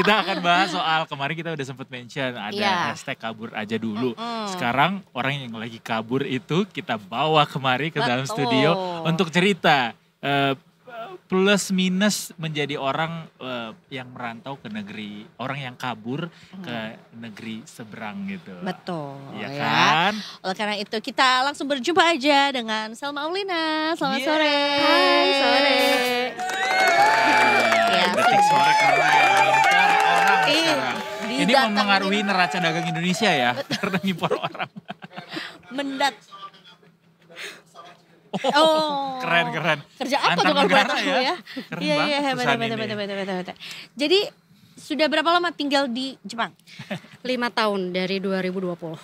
Kita akan bahas soal kemarin kita udah sempat mention ada hashtag kabur aja dulu. Sekarang orang yang lagi kabur itu kita bawa kemari ke dalam studio untuk cerita plus minus menjadi orang yang merantau ke negeri, orang yang kabur ke negeri seberang gitu. Betul ya kan? Oleh karena itu kita langsung berjumpa aja dengan Salma Aulina. Selamat sore. Hai, sore. Detik sore keren, ngimpor orang sekarang. Ini mempengaruhi neraca dagang Indonesia ya, karena ngimpor orang. Mendat. Keren. Kerja apa tuh kalau boleh tahu ya? Iya, hebat. Jadi sudah berapa lama tinggal di Jepang? 5 tahun dari 2020.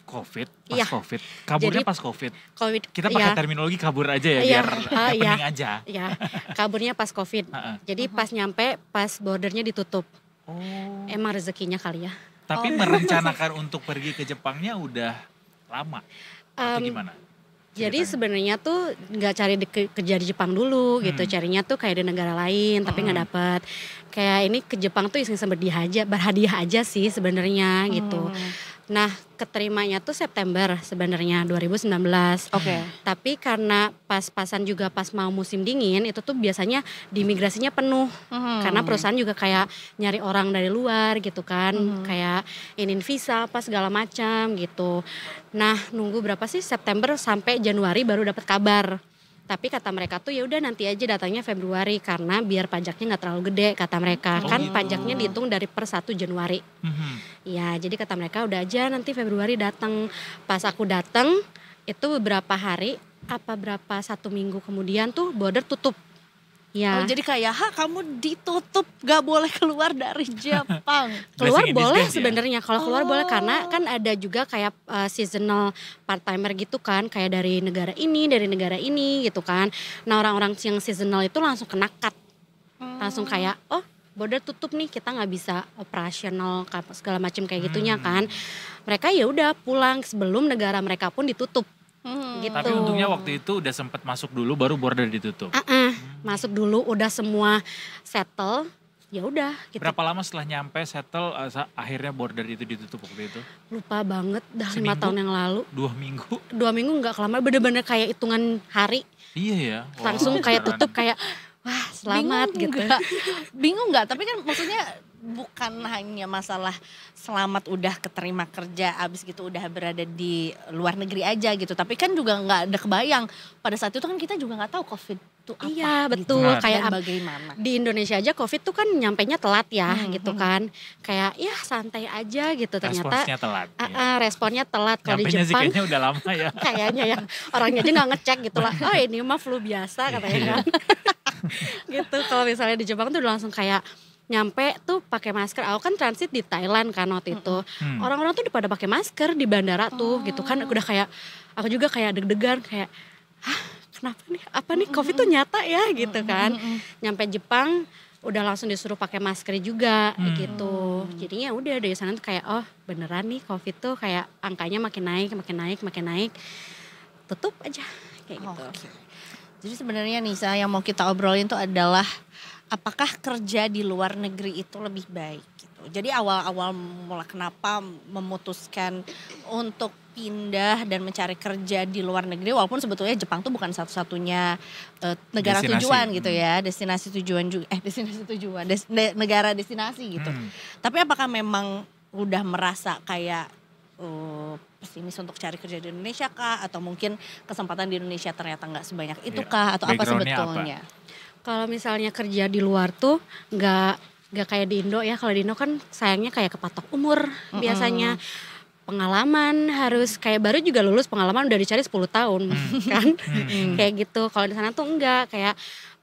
Covid, Iya. Covid. Kaburnya Jadi, pas Covid. Covid. Kita pakai terminologi kabur aja ya, biar happening aja. Iya, kaburnya pas Covid. Jadi pas nyampe, pas bordernya ditutup. Emang rezekinya kali ya. Tapi merencanakan untuk pergi ke Jepangnya udah lama, atau gimana? Jadi sebenarnya tuh nggak cari kerja di Jepang dulu gitu, carinya tuh kayak di negara lain, tapi nggak dapet. Kayak ini ke Jepang tuh iseng-iseng berhadiah aja sih sebenarnya gitu. Nah, keterimanya tuh September sebenarnya 2019. Tapi karena pas-pasan juga pas mau musim dingin itu tuh biasanya di imigrasinya penuh. Karena perusahaan juga kayak nyari orang dari luar gitu kan, kayak inin visa apa segala macam gitu. Nah, nunggu berapa sih September sampai Januari baru dapat kabar. Tapi kata mereka tuh ya udah nanti aja datangnya Februari karena biar pajaknya nggak terlalu gede kata mereka. Kan pajaknya dihitung dari per 1 Januari. Ya, jadi kata mereka udah aja nanti Februari datang. Pas aku datang itu beberapa hari berapa 1 minggu kemudian tuh border tutup. Ya. Jadi kayak kamu ditutup gak boleh keluar dari Jepang. Keluar boleh sebenarnya. Kalau keluar boleh karena kan ada juga kayak seasonal part timer gitu kan, kayak dari negara ini gitu kan. Nah, orang-orang yang seasonal itu langsung kena cut. Langsung kayak border tutup nih, kita nggak bisa operasional segala macam kayak gitunya kan. Mereka ya udah pulang sebelum negara mereka pun ditutup. Gitu. Tapi untungnya waktu itu udah sempat masuk dulu baru border ditutup. Masuk dulu udah semua settle, ya udah. Gitu. Berapa lama setelah nyampe settle akhirnya border itu ditutup waktu itu? Lupa banget, dah 5 tahun yang lalu. 2 minggu? 2 minggu nggak kelamaan, bener-bener kayak hitungan hari. Iya ya. Langsung kayak tutup kayak wah selamat gitu. Bingung nggak? Tapi kan maksudnya bukan hanya masalah selamat udah keterima kerja abis gitu udah berada di luar negeri aja gitu, tapi kan juga nggak ada kebayang pada saat itu kan kita juga nggak tahu COVID itu apa. Iya betul gitu. kayak bagaimana di Indonesia aja COVID tuh kan nyampainya telat ya gitu kan, kayak ya santai aja gitu, ternyata responnya telat. Responnya telat. Kalau di Jepang sih kayaknya udah lama ya. Kayaknya ya orangnya aja nggak ngecek gitu lah, ini mah flu biasa katanya kan. Gitu. Kalau misalnya di Jepang tuh udah langsung kayak nyampe tuh pakai masker. Aku kan transit di Thailand kan waktu itu. Orang-orang tuh udah pada pakai masker di bandara tuh gitu kan. Udah kayak aku juga kayak deg-degan kayak kenapa nih? Apa nih COVID tuh nyata ya gitu kan. Nyampe Jepang udah langsung disuruh pakai masker juga gitu. Jadinya udah dari sana tuh kayak beneran nih COVID tuh kayak angkanya makin naik. Tutup aja kayak gitu. Jadi sebenarnya Nisa yang mau kita obrolin tuh adalah apakah kerja di luar negeri itu lebih baik gitu. Jadi awal-awal mulai kenapa memutuskan untuk pindah dan mencari kerja di luar negeri, walaupun sebetulnya Jepang tuh bukan satu-satunya negara tujuan gitu ya, destinasi tujuan juga negara destinasi gitu. Tapi apakah memang udah merasa kayak pesimis untuk cari kerja di Indonesia kah, atau mungkin kesempatan di Indonesia ternyata nggak sebanyak itu kah, atau apa sebetulnya? Kalau misalnya kerja di luar tuh nggak kayak di Indo ya. Kalau di Indo kan sayangnya kayak kepatok umur biasanya. Pengalaman harus kayak baru juga lulus pengalaman udah dicari 10 tahun kan. Kayak gitu. Kalau di sana tuh enggak, kayak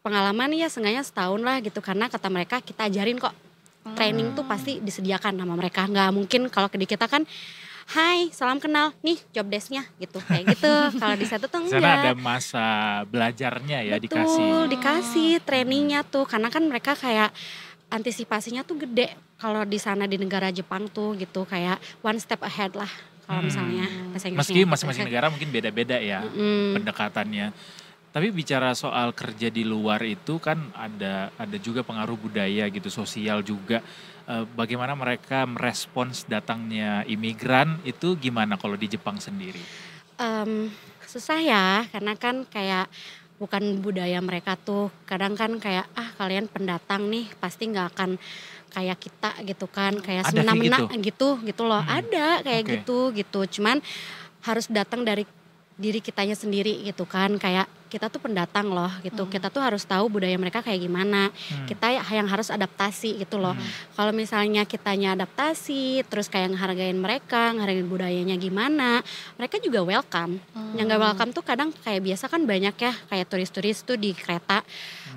pengalaman ya seenggaknya setahun lah gitu. Karena kata mereka kita ajarin kok. Training tuh pasti disediakan sama mereka. Nggak mungkin kalau di kita kan hai, salam kenal, nih job desk-nya gitu, kayak gitu. Kalau di sana tuh enggak. Sana ada masa belajarnya ya. Betul, dikasih trainingnya tuh, karena kan mereka kayak antisipasinya tuh gede. Kalau di sana di negara Jepang tuh gitu, kayak one step ahead lah. Kalau misalnya bahasa Inggrisnya. Meski masing-masing negara mungkin beda-beda ya pendekatannya. Tapi bicara soal kerja di luar itu kan ada juga pengaruh budaya gitu, sosial juga. Bagaimana mereka merespons datangnya imigran itu gimana kalau di Jepang sendiri? Susah ya, karena kan kayak bukan budaya mereka tuh. Kadang kan kayak kalian pendatang nih pasti nggak akan kayak kita gitu kan, kayak Ada kayak semena-mena gitu? gitu loh. Ada kayak Oke. gitu. Cuman harus datang dari diri kitanya sendiri gitu kan, kayak kita tuh pendatang loh gitu. Kita tuh harus tahu budaya mereka kayak gimana. Kita yang harus adaptasi gitu loh. Kalau misalnya kitanya adaptasi, terus kayak ngehargain mereka, ngehargain budayanya gimana, mereka juga welcome. Yang gak welcome tuh kadang kayak biasa kan banyak ya, kayak turis-turis tuh di kereta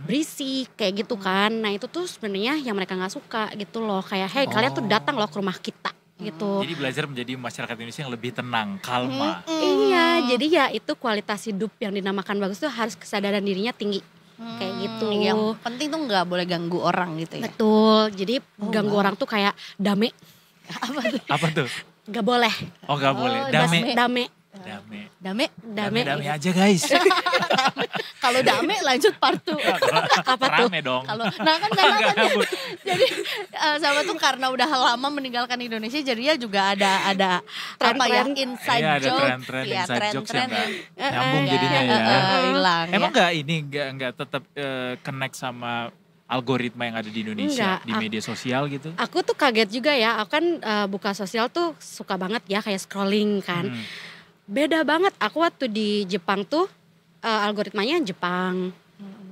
berisik kayak gitu kan. Nah itu tuh sebenarnya yang mereka nggak suka gitu loh. Kayak hey kalian tuh datang loh ke rumah kita gitu. Jadi belajar menjadi masyarakat Indonesia yang lebih tenang, kalma. Iya, jadi ya itu kualitas hidup yang dinamakan bagus tuh harus kesadaran dirinya tinggi. Kayak gitu. Yang penting tuh nggak boleh ganggu orang gitu ya. Betul, jadi ganggu orang tuh kayak dame, Apa tuh? gak boleh. Oh gak boleh, dame. Dame, dame. Dame. Dame aja guys. Kalau dame lanjut part 2. Apa tuh? Rame dong. Nah kan karena kan jadi sama tuh karena udah lama meninggalkan Indonesia jadinya juga ada apa ya Tren-tren. inside Iya, ada joke, tren-tren, ya inside jokes yang tren-tren nggak nyambung jadinya ya. hilang. Emang nggak tetap connect sama algoritma yang ada di Indonesia, Enggak, di media sosial gitu? Aku tuh kaget juga ya, aku kan buka sosial tuh suka banget ya kayak scrolling kan. Beda banget, aku waktu di Jepang tuh algoritmanya Jepang.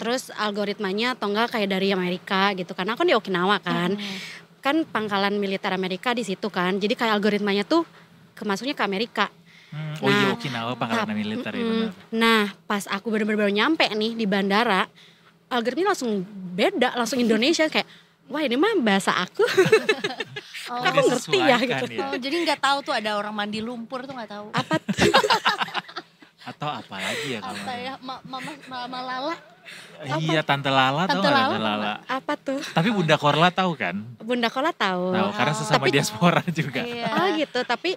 Terus algoritmanya atau enggak kayak dari Amerika gitu, karena aku di Okinawa kan. Kan pangkalan militer Amerika di situ kan. Jadi kayak algoritmanya tuh kemasuknya ke Amerika. Oh iya, Nah, Okinawa pangkalan militer ya benar. Nah, pas aku bener-bener baru nyampe nih di bandara, algoritmanya langsung beda, langsung Indonesia kayak wah ini mah bahasa aku. Aku ngerti ya Disesuaikan gitu. ya. Oh, jadi nggak tahu tuh ada orang mandi lumpur tuh nggak tahu. Apa tuh? Atau apa lagi ya kalau Apa ya mama Lala. Iya, Tante Lala tahu Tante nggak Lala? Tante Lala? Apa tuh? Tapi Bunda Korla tahu kan? Bunda Kola tahu. Tahu karena sesama Tapi- diaspora juga. Iya. Oh gitu, tapi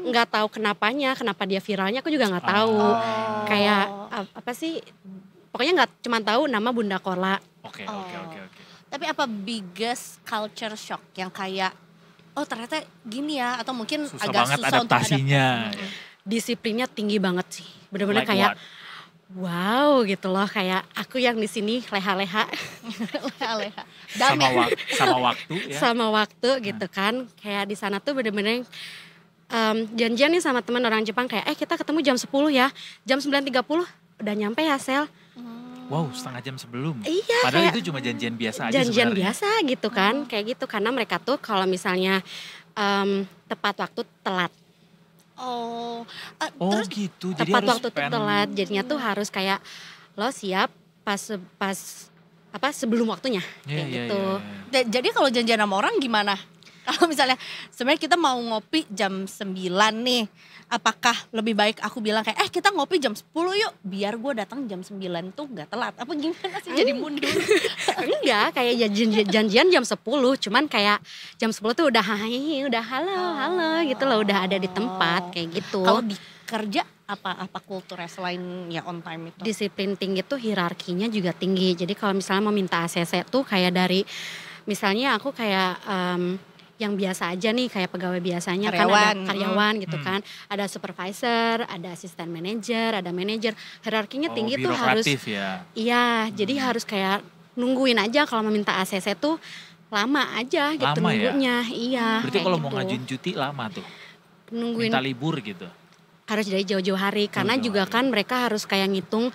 nggak tahu kenapa dia viralnya aku juga nggak tahu. Oh. Kayak apa sih? Pokoknya nggak cuma tahu nama Bunda Kola. Oke. Tapi apa biggest culture shock yang kayak oh ternyata gini ya atau mungkin Susah agak banget susah adaptasinya. Disiplinnya tinggi banget sih. Bener-bener Like kayak what? wow gitu loh, kayak aku yang di sini leha-leha Leha-leha. sama, Dame. sama waktu ya. sama waktu gitu kan. Kayak di sana tuh bener-bener janjian nih sama teman orang Jepang kayak kita ketemu jam 10 ya. Jam 9.30 udah nyampe ya Sel. Wow, setengah jam sebelum. Iya, Padahal kayak itu cuma janjian biasa aja janjian sebenarnya. biasa gitu kan. Kayak gitu karena mereka tuh kalau misalnya tepat waktu telat. Oh, Oh terus gitu, jadi Tepat harus waktu tuh telat. Jadinya tuh harus kayak lo siap pas sebelum waktunya Iya, kayak iya, gitu. iya. jadi kalau janjian sama orang gimana? Kalau misalnya sebenarnya kita mau ngopi jam 9 nih, apakah lebih baik aku bilang kayak kita ngopi jam 10 yuk biar gue datang jam 9 tuh gak telat apa gimana sih jadi mundur? Enggak, kayak janjian jam 10, cuman kayak jam 10 tuh udah udah halo gitu loh, udah ada di tempat kayak gitu. Kalau di kerja apa kulturnya selain ya on time itu? Disiplin tinggi tuh hierarkinya juga tinggi. Jadi kalau misalnya mau minta ACC tuh kayak dari misalnya aku kayak yang biasa aja nih kayak pegawai biasanya kan ada karyawan gitu kan, ada supervisor, ada asisten manajer, ada manajer, hierarkinya tinggi tuh harus birokratif ya. iya, jadi harus kayak nungguin aja kalau mau minta ACC tuh lama aja gitu Lama ya? nunggunya. Iya. Berarti kayak kalau gitu. mau ngajuin cuti lama tuh. nungguin Minta libur gitu. harus dari jauh-jauh hari karena Jauh-jauh juga hari. kan mereka harus kayak ngitung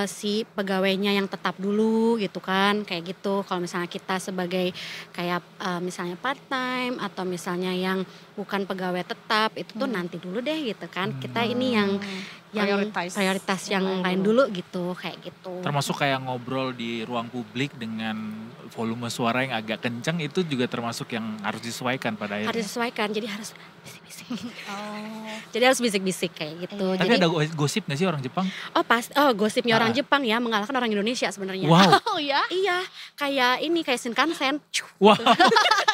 si pegawainya yang tetap dulu gitu kan, kayak gitu. Kalau misalnya kita sebagai kayak misalnya part time atau misalnya yang bukan pegawai tetap itu tuh nanti dulu deh gitu kan. Kita ini yang prioritas yang lain dulu gitu, kayak gitu. Termasuk kayak ngobrol di ruang publik dengan volume suara yang agak kencang itu juga termasuk yang harus disesuaikan pada akhirnya. Harus disesuaikan, jadi harus bisik-bisik. Oh. Jadi harus bisik-bisik kayak gitu. Iya. Tapi Jadi ada gosip gak sih orang Jepang? gosipnya orang Jepang ya mengalahkan orang Indonesia sebenarnya. Wow. Oh ya, Iya, kayak Shinkansen. Wah,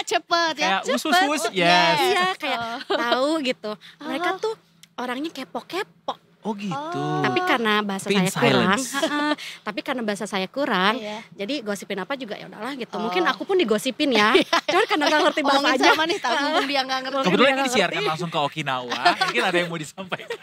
cepet ya. kayak usus, yes. Iya, kayak tahu gitu. Mereka tuh orangnya kepo-kepo. Oh gitu. Tapi karena bahasa Tapi in saya kurang, silence. tapi karena bahasa saya kurang, Iya. jadi gosipin apa juga ya udahlah gitu. Mungkin aku pun digosipin ya, cuman karena gak ngerti bahasa Ngomongin aja. sama nih, tahu mumpung dia nggak ngerti. Kebetulan dia ini nggak disiarkan langsung ke Okinawa, mungkin ada yang mau disampaikan.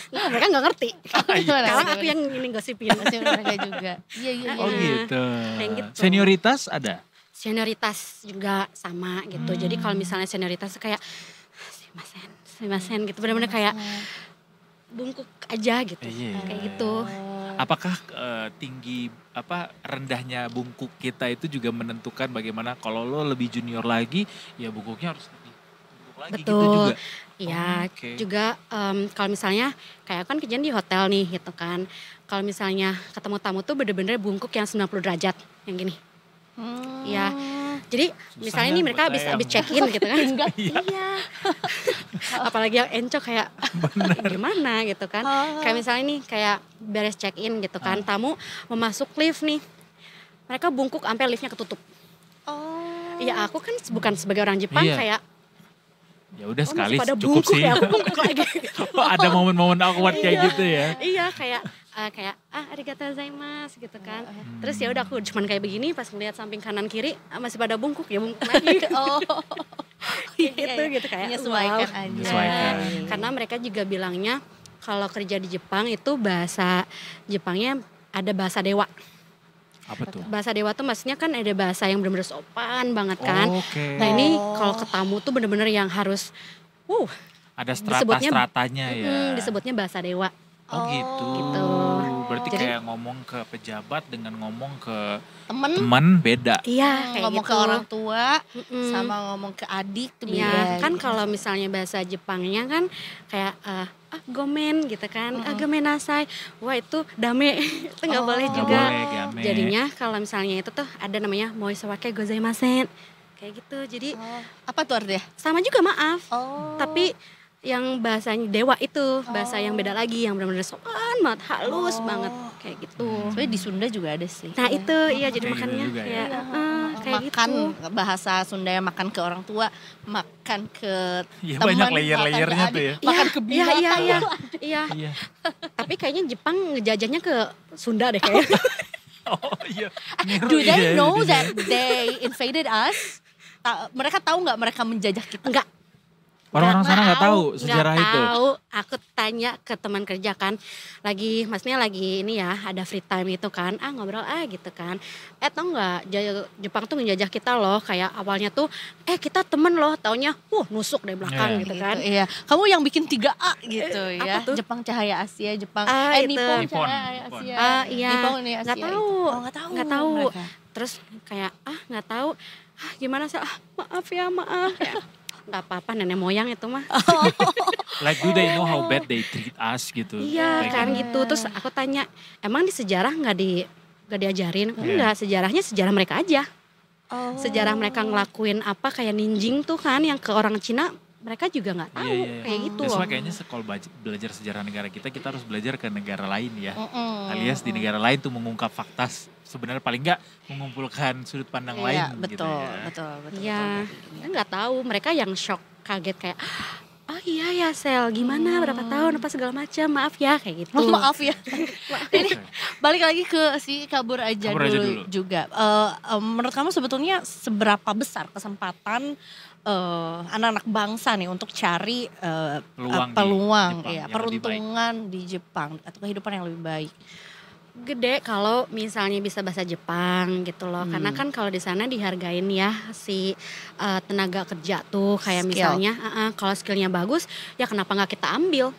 Nah, mereka gak ngerti. Gimana, Kalau gimana? aku yang ini gosipin. Masih mereka juga. Iya, iya, Oh iya. gitu. Kayak gitu. Senioritas ada? Senioritas juga sama gitu. Jadi kalau misalnya senioritas tuh kayak simasen gitu. Benar-benar kayak bungkuk aja gitu. Iya. Kayak gitu. Apakah tinggi rendahnya bungkuk kita itu juga menentukan bagaimana kalau lo lebih junior lagi, ya bungkuknya harus lebih bungkuk lagi gitu Betul. juga. Iya, Oke. juga kalau misalnya kayak kan kerjaan di hotel nih gitu kan. Kalau misalnya ketemu tamu tuh bener-bener bungkuk yang 90 derajat yang gini. Iya. Jadi misalnya nih mereka habis check in gitu kan. Iya. Apalagi yang encok kayak gimana gitu kan. Kayak misalnya nih kayak beres check in gitu kan. Tamu mau masuk lift nih. Mereka bungkuk sampai liftnya ketutup. Iya, aku kan bukan sebagai orang Jepang Iya. kayak Ya udah sekali pada cukup bungkuk sih. ya, aku bungkuk lagi. Ada momen-momen awkward kayak gitu ya. Iya, kayak arigatou gozaimasu gitu kan. Terus ya udah aku cuman kayak begini, pas ngeliat samping kanan kiri masih pada bungkuk ya bungkuk lagi. gitu kayak Menyesuaikan wow. aja. Menyesuaikan. Karena mereka juga bilangnya kalau kerja di Jepang itu bahasa Jepangnya ada bahasa dewa. Apa tuh? Bahasa dewa tuh maksudnya kan ada bahasa yang benar-benar sopan banget kan. Oke. Nah ini kalau ke tamu tuh bener-bener yang harus Ada disebutnya- strata-stratanya ya. disebutnya bahasa dewa. Oh gitu. Gitu. Berarti Jadi- kayak ngomong ke pejabat dengan ngomong ke Temen teman beda. Iya kayak ngomong gitu. ke orang tua Mm-mm. sama ngomong ke adik tuh beda. Iya, kan gitu. kalau misalnya bahasa Jepangnya kan kayak gomen gitu kan, gomenasai. Wah itu dame, itu nggak boleh Nggak juga. boleh, game. Jadinya kalau misalnya itu tuh ada namanya moisawake gozaimasen. Kayak gitu, jadi Apa tuh artinya? sama juga maaf. Oh. Tapi yang bahasanya dewa itu, bahasa yang beda lagi, yang benar-benar sopan banget, halus banget. Kayak gitu. Sebenarnya di Sunda juga ada sih. Nah itu, iya jadi Kayak gitu makannya juga ya. kayak, kayak makan gitu. bahasa Sunda yang makan ke orang tua, makan ke Iya, teman, banyak makan ke layer-layernya tuh adik, ya. makan ke Iya, binatang. iya. Iya, Iya. tapi kayaknya Jepang ngejajahnya ke Sunda deh kayaknya. Oh iya. Do they Iya, know iya. that they invaded us? Mereka tahu nggak mereka menjajah kita? Enggak. Orang-orang sana nggak tahu sejarah Nggak itu. tahu. Aku tanya ke teman kerja kan, maksudnya lagi ini ya, ada free time gitu kan, ngobrol gitu kan. Tau nggak, Jepang tuh ngejajah kita loh, kayak awalnya tuh, kita temen loh, taunya, nusuk dari belakang Iya. gitu kan. Iya, kamu yang bikin 3A gitu ya. Apa tuh? Jepang Cahaya Asia, Jepang Itu. Nippon Nippon. Cahaya Nippon. Asia. Iya. Nippon ini Asia. Nggak tahu. itu. Oh, nggak tahu. Nggak tahu. mereka. Terus kayak, nggak tahu, gimana sih, maaf ya, maaf. Ya, nggak apa-apa, nenek moyang itu mah. Like do they know how bad they treat us gitu. Iya Like, kan gitu. Terus aku tanya, emang di sejarah nggak diajarin? Enggak, sejarahnya sejarah mereka aja. Oh. Sejarah mereka ngelakuin apa kayak ninjing tuh kan yang ke orang Cina, mereka juga nggak tahu Iya. kayak gitu That's loh. why kayaknya kalau belajar sejarah negara kita harus belajar ke negara lain ya. Mm-mm. Alias di negara lain tuh mengungkap fakta sebenarnya paling nggak mengumpulkan sudut pandang lain Iya, betul, gitu ya. betul. Iya, kan nggak tahu, mereka yang shock, kaget kayak, oh iya ya Sel, gimana berapa tahun apa segala macam, maaf ya kayak gitu. Oh, maaf ya. Ini balik lagi ke si kabur aja, Kabur aja dulu, dulu. juga. Menurut kamu sebetulnya seberapa besar kesempatan anak-anak bangsa nih untuk cari Peluang ya, di Jepang yang lebih baik. peruntungan di Jepang atau kehidupan yang lebih baik. Gede kalau misalnya bisa bahasa Jepang gitu loh, karena kan kalau di sana dihargain ya si tenaga kerja tuh kayak Skill. misalnya kalau skillnya bagus ya kenapa nggak kita ambil?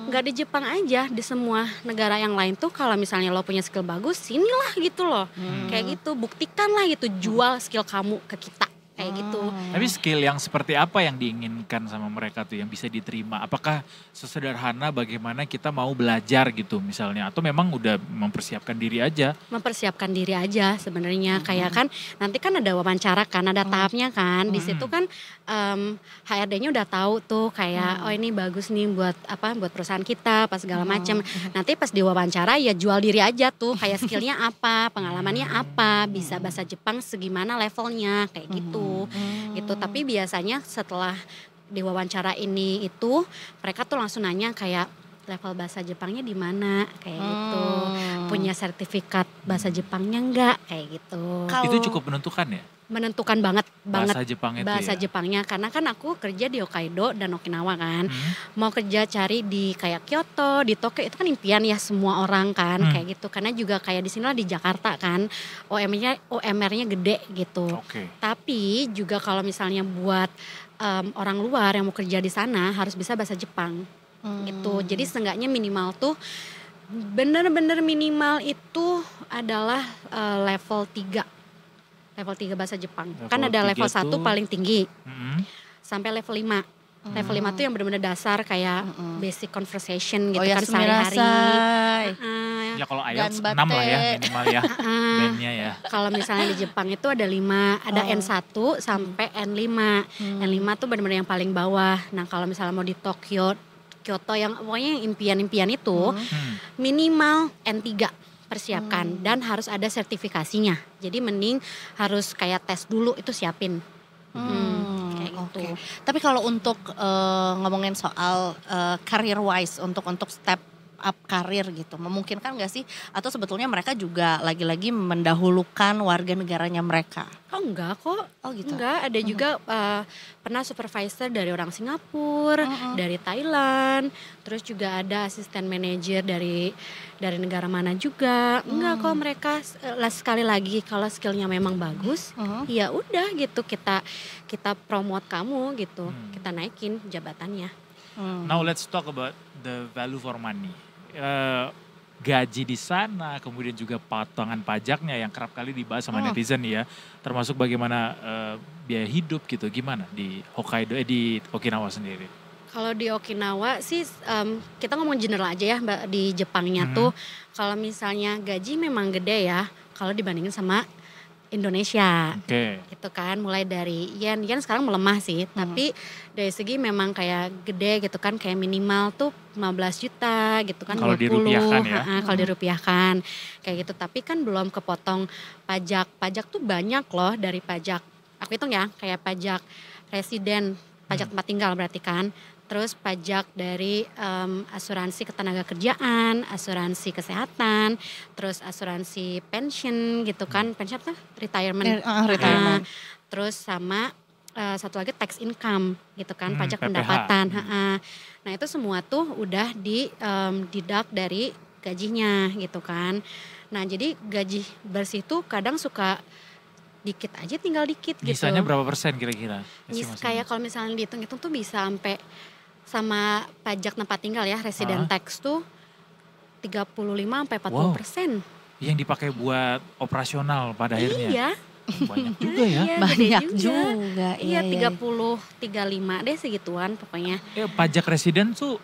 Nggak di Jepang aja, di semua negara yang lain tuh kalau misalnya lo punya skill bagus sinilah gitu loh, kayak gitu buktikan lah gitu, jual skill kamu ke kita kayak gitu. Tapi skill yang seperti apa yang diinginkan sama mereka tuh yang bisa diterima? Apakah sesederhana bagaimana kita mau belajar gitu misalnya? Atau memang udah mempersiapkan diri aja? Mempersiapkan diri aja sebenarnya, kayak kan nanti kan ada wawancara kan, ada tahapnya kan, di situ kan HRD-nya udah tahu tuh kayak oh ini bagus nih buat perusahaan kita pas segala macem. Nanti pas diwawancara ya jual diri aja tuh, kayak skillnya apa, pengalamannya apa, bisa bahasa Jepang segimana levelnya kayak gitu. Gitu. Tapi biasanya setelah diwawancara ini itu mereka tuh langsung nanya kayak level bahasa Jepangnya di mana kayak gitu. Punya sertifikat bahasa Jepangnya enggak kayak gitu. Itu cukup menentukan ya? Menentukan banget Bahasa Jepang itu bahasa ya? Jepangnya, karena kan aku kerja di Hokkaido dan Okinawa kan. Mau kerja cari di kayak Kyoto, di Tokyo itu kan impian ya semua orang kan kayak gitu. Karena juga kayak di sinilah di Jakarta kan OMR-nya gede gitu. Tapi juga kalau misalnya buat orang luar yang mau kerja di sana harus bisa bahasa Jepang gitu. Jadi seenggaknya minimal tuh bener-bener minimal itu adalah level 3. Level 3 bahasa Jepang. Kan ada level 1 paling tinggi. Sampai level 5. Level 5 tuh yang benar-benar dasar kayak basic conversation gitu kan sehari-hari. Ya kalau IELTS 6 lah ya minimal ya bandnya ya. Kalau misalnya di Jepang itu ada 5, ada N1 sampai N5. N5 tuh benar-benar yang paling bawah. Nah kalau misalnya mau di Kyoto yang pokoknya impian-impian itu minimal N3. Persiapkan dan harus ada sertifikasinya. Jadi mending harus kayak tes dulu itu siapin. Kayak gitu. Tapi kalau untuk ngomongin soal career wise untuk step up karir gitu, memungkinkan gak sih? Atau sebetulnya mereka juga lagi-lagi mendahulukan warga negaranya mereka? Oh enggak kok. Oh gitu? Enggak, ada juga pernah supervisor dari orang Singapura, dari Thailand, terus juga ada asisten manajer dari negara mana juga. Enggak kok, mereka sekali lagi kalau skillnya memang bagus, ya udah gitu kita promote kamu gitu, kita naikin jabatannya. Now let's talk about the value for money. Gaji di sana, kemudian juga potongan pajaknya yang kerap kali dibahas sama netizen ya, termasuk bagaimana biaya hidup gitu, gimana di Hokkaido, di Okinawa sendiri? Kalau di Okinawa sih kita ngomong general aja ya Mbak, di Jepangnya tuh kalau misalnya gaji memang gede ya kalau dibandingin sama Indonesia, gitu kan, mulai dari yen sekarang melemah sih, tapi dari segi memang kayak gede gitu kan, kayak minimal tuh 15 juta gitu kan, kalau 20, dirupiahkan ya. Kalau dirupiahkan kayak gitu, tapi kan belum kepotong pajak tuh banyak loh dari pajak, aku hitung ya, kayak pajak residen, pajak tempat tinggal berarti kan, terus pajak dari asuransi ketenagakerjaan, asuransi kesehatan, terus asuransi pension gitu kan, pension apa? Retirement. Terus sama satu lagi tax income gitu kan, pajak PPH. pendapatan. Nah itu semua tuh udah deduct dari gajinya gitu kan. Nah jadi gaji bersih tuh kadang suka dikit aja, tinggal dikit gitu. Misalnya berapa persen kira-kira? Kayak kalau misalnya dihitung-hitung tuh bisa sampai sama pajak tempat tinggal ya, resident tax tuh 35-40%. Yang dipakai buat operasional pada akhirnya? Iya. Banyak juga ya? Iya, banyak juga. Iya, 30-35 deh segituan pokoknya. Pajak residen tuh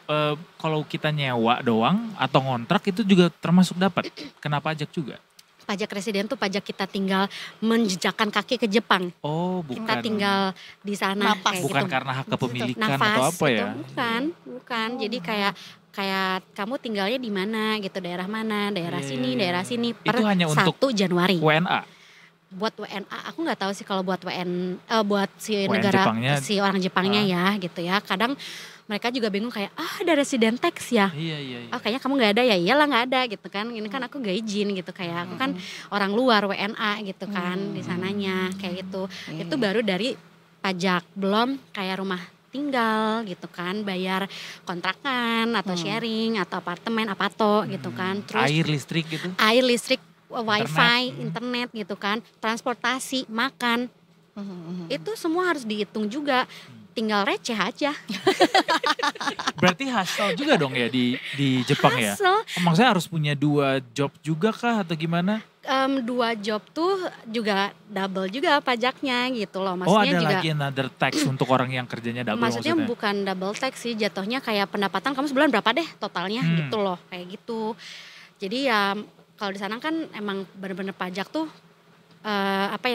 kalau kita nyewa doang atau ngontrak itu juga termasuk dapat? Kena pajak juga? Pajak residen tuh pajak kita tinggal menjejakkan kaki ke Jepang. Oh, bukan. Kita tinggal di sana kayak bukan gitu. karena hak kepemilikan Nafas, atau apa ya? Gitu, bukan. Jadi kayak kamu tinggalnya di mana gitu, daerah mana, daerah sini, daerah sini per itu hanya 1 untuk Januari. WNA? Buat WNA aku nggak tahu sih kalau buat buat si WN negara Jepangnya, si orang Jepangnya ya gitu ya. Kadang mereka juga bingung kayak ada resident tax ya. Iya. Kayaknya kamu nggak ada ya, iyalah nggak ada gitu kan. Ini kan aku nggak izin gitu, kayak aku kan orang luar WNA gitu kan di sananya kayak gitu. Itu baru dari pajak, belum kayak rumah tinggal gitu kan, bayar kontrakan atau sharing atau apartemen apato gitu kan. Terus air listrik gitu? Air listrik, wifi, internet gitu kan, transportasi, makan, itu semua harus dihitung juga. Tinggal receh aja. Berarti hasil juga dong ya di Jepang ya? Maksudnya harus punya 2 job juga kah atau gimana? 2 job tuh juga double juga pajaknya gitu loh. Maksudnya ada juga, lagi another tax untuk orang yang kerjanya double maksudnya bukan double tax sih, jatuhnya kayak pendapatan kamu sebulan berapa deh totalnya gitu loh, kayak gitu. Jadi ya kalau di sana kan emang bener-bener pajak tuh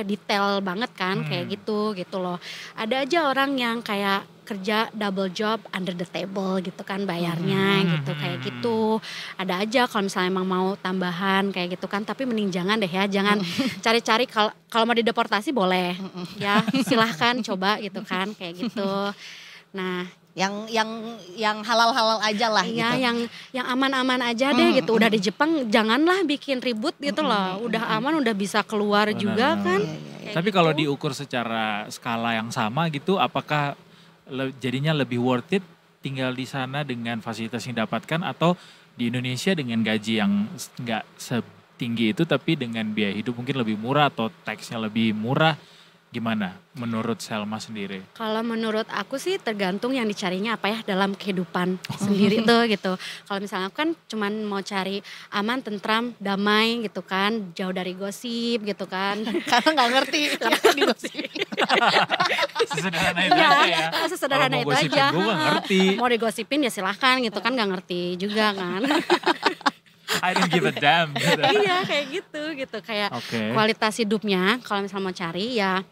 detail banget kan, kayak gitu loh. Ada aja orang yang kayak kerja double job under the table gitu kan bayarnya gitu, kayak gitu. Ada aja kalau misalnya emang mau tambahan kayak gitu kan, tapi mending jangan deh ya, jangan cari-cari. Kalau mau dideportasi boleh ya, silahkan coba gitu kan, kayak gitu. Nah Yang halal-halal aja lah Iya, gitu. yang aman-aman aja deh gitu. Udah di Jepang janganlah bikin ribut gitu loh. Udah aman, udah bisa keluar juga kan. Iya. Tapi kalau diukur secara skala yang sama gitu, apakah jadinya lebih worth it tinggal di sana dengan fasilitas yang dapatkan, atau di Indonesia dengan gaji yang nggak setinggi itu tapi dengan biaya hidup mungkin lebih murah atau taxnya lebih murah? Gimana menurut Selma sendiri? Kalau menurut aku sih tergantung yang dicarinya apa ya dalam kehidupan sendiri tuh gitu. Kalau misalnya aku kan cuman mau cari aman, tentram, damai gitu kan, jauh dari gosip gitu kan. Karena nggak ngerti karena digosipin. Sesederhana itu aja ya. Sesederhana Kalau itu mau gosipin aja. gue gak ngerti. Mau digosipin ya silahkan gitu kan, nggak ngerti juga kan. I don't give a damn gitu. Iya kayak gitu kayak kualitas hidupnya kalau misalnya mau cari ya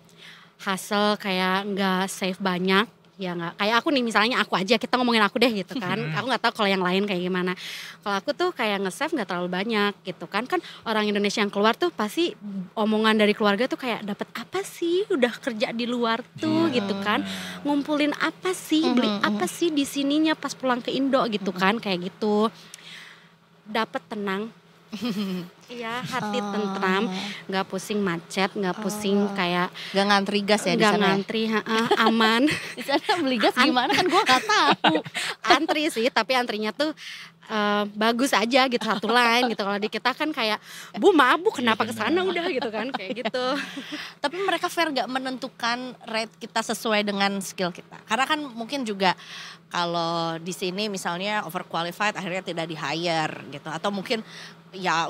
hasil kayak nggak save banyak ya, nggak kayak aku nih misalnya, aku aja kita ngomongin aku deh gitu kan. Aku nggak tahu kalau yang lain kayak gimana. Kalau aku tuh kayak nge-save nggak terlalu banyak gitu kan orang Indonesia yang keluar tuh pasti omongan dari keluarga tuh kayak dapat apa sih udah kerja di luar tuh gitu kan, ngumpulin apa sih, beli apa sih di sininya pas pulang ke Indo gitu kan, kayak gitu. Dapat tenang. Iya, hati tentram, nggak pusing macet, nggak pusing kayak Nggak ngantri gas ya di nggak sana. ngantri, aman. Di sana beli gas gimana kan gue nggak tahu. Antri sih, tapi antrinya tuh bagus aja gitu, satu line gitu. Kalau di kita kan kayak, Bu maaf Bu kenapa kesana udah gitu kan, kayak gitu. Tapi mereka fair gak menentukan rate kita sesuai dengan skill kita? Karena kan mungkin juga kalau di sini misalnya overqualified akhirnya tidak di hire gitu, atau mungkin ya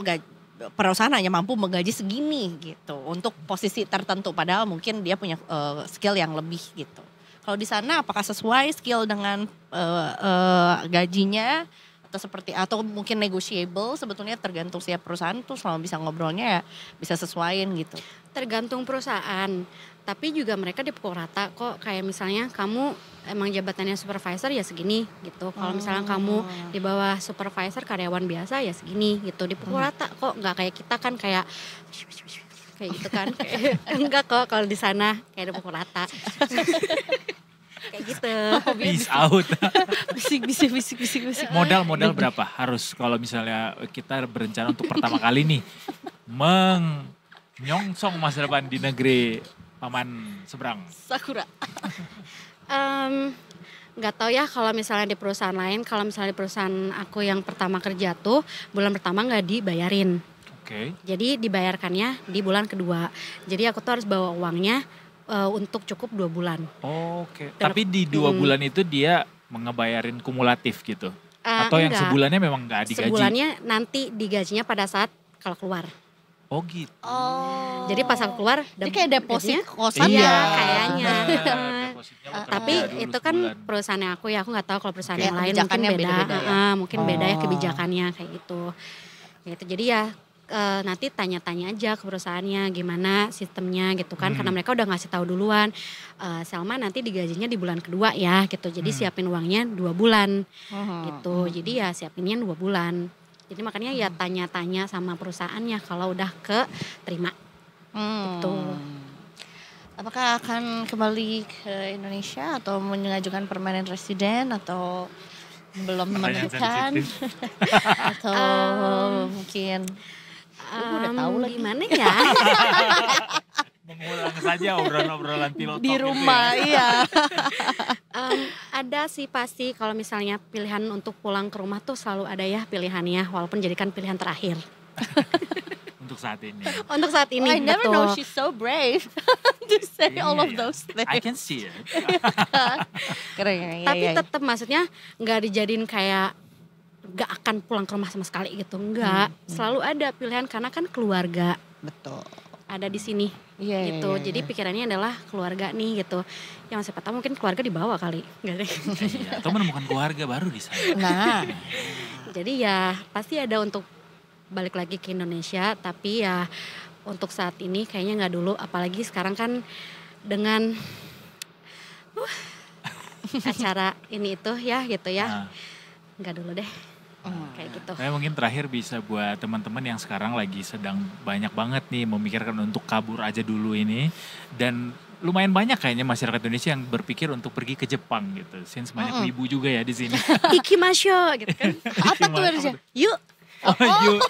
perusahaan hanya mampu menggaji segini gitu untuk posisi tertentu, padahal mungkin dia punya skill yang lebih gitu. Kalau di sana apakah sesuai skill dengan gajinya atau mungkin negotiable? Sebetulnya tergantung setiap perusahaan tuh selama bisa ngobrolnya ya bisa sesuaiin gitu. Tergantung perusahaan, tapi juga mereka dipukul rata kok. Kayak misalnya kamu emang jabatannya supervisor ya segini gitu. Kalau misalnya kamu di bawah supervisor karyawan biasa ya segini gitu, dipukul rata kok. Nggak kayak kita kan kayak gitu kan. Enggak kok, kalau di sana kayak dipukul rata. Kayak gitu. Peace out. Bisik. Modal berapa harus kalau misalnya kita berencana untuk pertama kali nih menyongsong masa depan di negeri paman seberang? Sakura. Nggak tahu ya kalau misalnya di perusahaan lain. Kalau misalnya di perusahaan aku yang pertama kerja tuh bulan pertama nggak dibayarin. Jadi dibayarkannya di bulan kedua. Jadi aku tuh harus bawa uangnya untuk cukup 2 bulan. Tapi di 2 bulan itu dia ngebayarin kumulatif gitu? Atau yang sebulannya memang nggak digaji? Sebulannya nanti digajinya pada saat kalau keluar. Oh gitu. Jadi pas aku keluar, jadi kayak deposit kosan iya, ya kayaknya. Tapi itu kan sebulan. perusahaannya aku ya, aku nggak tahu kalau perusahaan yang lain mungkin kebijakannya beda. beda-beda ya? Mungkin beda ya kebijakannya kayak gitu. Gitu. Jadi ya nanti tanya-tanya aja ke perusahaannya gimana sistemnya gitu kan, karena mereka udah ngasih tahu duluan, Selma nanti digajinya di bulan kedua ya gitu. Jadi siapin uangnya 2 bulan gitu. Jadi ya siapinnya 2 bulan. Jadi makanya ya tanya-tanya sama perusahaannya kalau udah keterima. Gitu. Apakah akan kembali ke Indonesia atau mengajukan permanent resident atau belum menentukan? Atau mungkin udah tahu lagi gimana ya? Mengulang saja obrolan-obrolan pilot di rumah iya. Ada sih pasti kalau misalnya pilihan untuk pulang ke rumah tuh selalu ada ya pilihannya, walaupun jadikan pilihan terakhir. Untuk saat ini. Untuk saat ini, I never betul. know she's so brave to say all of those things. I can see it. Keren, Tapi tetap maksudnya nggak dijadiin kayak nggak akan pulang ke rumah sama sekali gitu, enggak. Selalu ada pilihan karena kan keluarga. Betul. Ada di sini gitu. Jadi pikirannya adalah keluarga nih gitu. Yang siapa tahu mungkin keluarga dibawa kali. Enggak deh. Iya, atau menemukan keluarga baru di sana. Nah, Jadi ya pasti ada untuk balik lagi ke Indonesia, tapi ya untuk saat ini kayaknya nggak dulu. Apalagi sekarang kan dengan acara ini itu ya gitu ya. Nggak dulu deh. Kayak gitu. Saya mungkin terakhir bisa buat teman-teman yang sekarang lagi sedang banyak banget nih memikirkan untuk kabur aja dulu ini, dan lumayan banyak kayaknya masyarakat Indonesia yang berpikir untuk pergi ke Jepang gitu. Since banyak wibu juga ya di sini. Ikimasyo gitu kan. Apa tuh harusnya? Yuk. Yuk.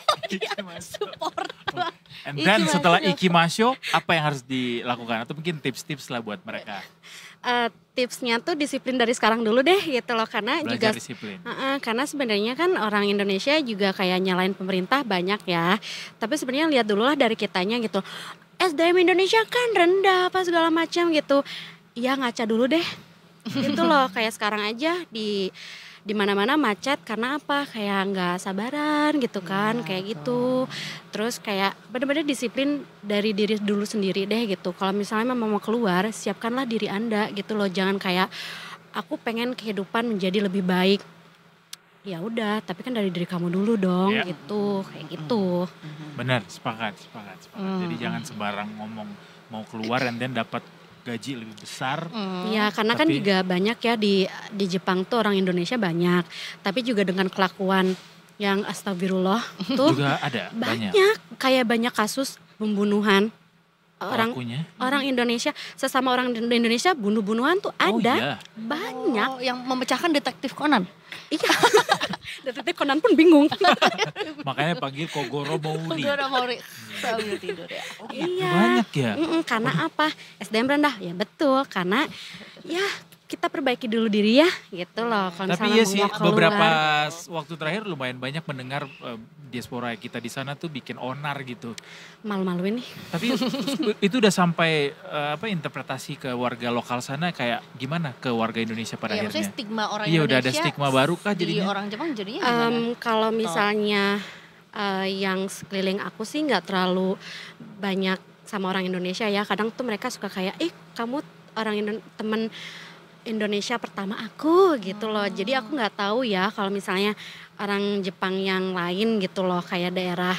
Support. And then Ikimasyo. setelah ikimasyo, apa yang harus dilakukan? Atau mungkin tips-tips lah buat mereka. Tipsnya tuh disiplin dari sekarang dulu deh gitu loh, karena Belajar juga disiplin. karena sebenarnya kan orang Indonesia juga kayak nyalain pemerintah banyak ya, tapi sebenarnya lihat dulu lah dari kitanya gitu. SDM Indonesia kan rendah apa segala macam gitu, ya ngaca dulu deh gitu loh. Kayak sekarang aja di mana-mana macet karena apa, kayak nggak sabaran gitu kan, kayak gitu. Terus kayak benar-benar disiplin dari diri dulu sendiri deh gitu. Kalau misalnya memang mau keluar, siapkanlah diri Anda gitu loh. Jangan kayak aku pengen kehidupan menjadi lebih baik. Ya udah, tapi kan dari diri kamu dulu dong gitu, kayak gitu. Benar, sepakat. Jadi jangan sembarang ngomong mau keluar and then dapat gaji lebih besar. Ya karena kan Tapi- juga banyak ya di Jepang tuh orang Indonesia banyak, tapi juga dengan kelakuan yang astagfirullah tuh Juga ada banyak banyak, kayak banyak kasus pembunuhan orang Indonesia, sesama orang Indonesia bunuh-bunuhan tuh Oh ada iya. banyak. Oh, yang memecahkan detektif Conan. Iya. Detektif Conan pun bingung. Makanya panggil Kogoro Mouri. Gue udah mau sambil tidur ya. Iya. Banyak ya. Karena apa? SDM rendah ya betul, karena ya kita perbaiki dulu diri ya gitu loh. Kalau Tapi misalnya ya sih mau keluar. beberapa waktu terakhir lumayan banyak mendengar diaspora kita di sana tuh bikin onar gitu. Malu-maluin nih. Tapi itu udah sampai interpretasi ke warga lokal sana kayak gimana ke warga Indonesia pada Iya, maksudnya akhirnya? stigma orang Iya, Indonesia. udah ada stigma baru kah Di jadinya? orang Jepang jadinya gimana? Kalau misalnya yang sekeliling aku sih nggak terlalu banyak sama orang Indonesia ya. Kadang tuh mereka suka kayak, kamu temen Indonesia pertama aku gitu loh. Jadi aku nggak tahu ya kalau misalnya orang Jepang yang lain gitu loh, kayak daerah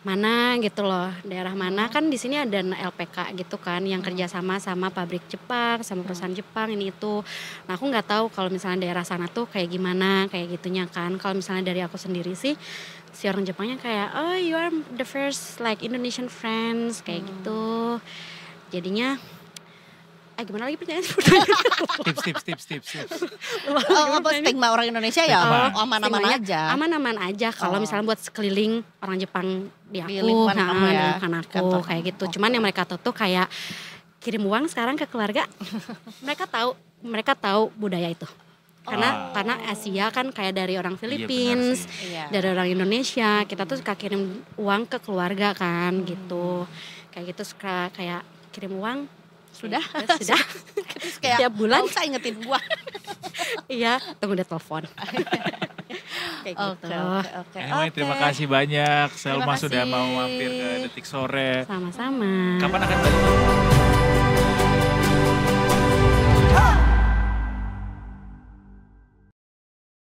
mana gitu loh, daerah mana kan di sini ada LPK gitu kan, yang kerjasama sama pabrik Jepang, sama perusahaan Jepang ini itu. Nah aku nggak tahu kalau misalnya daerah sana tuh kayak gimana, kayak gitunya kan. Kalau misalnya dari aku sendiri sih, si orang Jepangnya kayak, oh you are the first like Indonesian friends kayak gitu. Jadinya gimana lagi pertanyaan? Tips. Apa stigma orang Indonesia ya aman-aman Stigmanya aja. Aman-aman aja kalau misalnya buat sekeliling orang Jepang di Di aku, lingkungan kamu ya, di lingkungan aku kantor kayak kamu. gitu. Cuman yang mereka tuh kayak kirim uang sekarang ke keluarga. mereka tahu budaya itu. Karena Asia kan kayak dari orang Philippines, Iya. dari orang Indonesia, kita tuh suka kirim uang ke keluarga kan gitu. Kayak gitu suka kayak kirim uang. Sudah? Sudah. Terus kayak Tiap bulan. nggak usah ingetin gua. Iya, tunggu dia telepon. Kayak gitu. Oke. Anyway, terima kasih banyak. Selma Terima sudah kasih. mau mampir ke Detik Sore. Sama-sama. Kapan akan balik?